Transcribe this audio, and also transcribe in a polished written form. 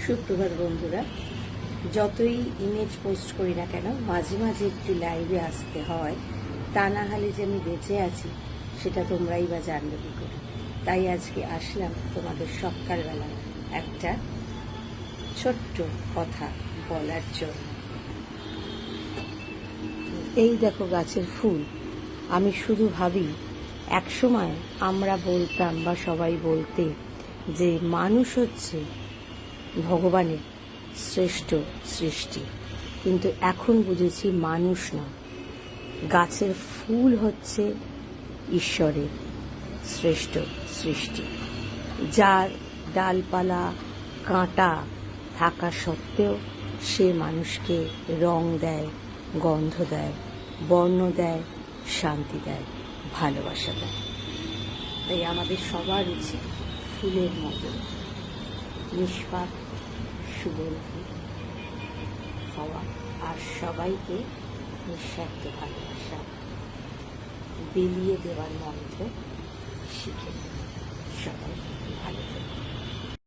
সুপ্রভাত বন্ধুরা। যতই ইমেজ পোস্ট করি না কেন, মাঝে মাঝে একটু লাইভে আসতে হয়। তা না হলে যে আমি বেঁচে আছি সেটা তোমরাই বা জানবে কি করে। তাই আজকে আসলাম তোমাদের সকালবেলা একটা ছোট্ট কথা বলার জন্য। এই দেখো গাছের ফুল। আমি শুধু ভাবি, একসময় আমরা বলতাম বা সবাই বলতে যে মানুষ হচ্ছে ভগবানের শ্রেষ্ঠ সৃষ্টি, কিন্তু এখন বুঝেছি মানুষ না, গাছের ফুল হচ্ছে ঈশ্বরের শ্রেষ্ঠ সৃষ্টি, যার ডালপালা কাঁটা থাকা সত্ত্বেও সে মানুষকে রং দেয়, গন্ধ দেয়, বর্ণ দেয়, শান্তি দেয়, ভালোবাসা দেয়। তাই আমাদের সবার উচিত ফুলের মতো নিষ্পাপ সুগন্ধি হওয়া আর সবাইকে নিঃস্বার্থ ভালোবাসা বিলিয়ে দেওয়ার মন্ত্র শিখে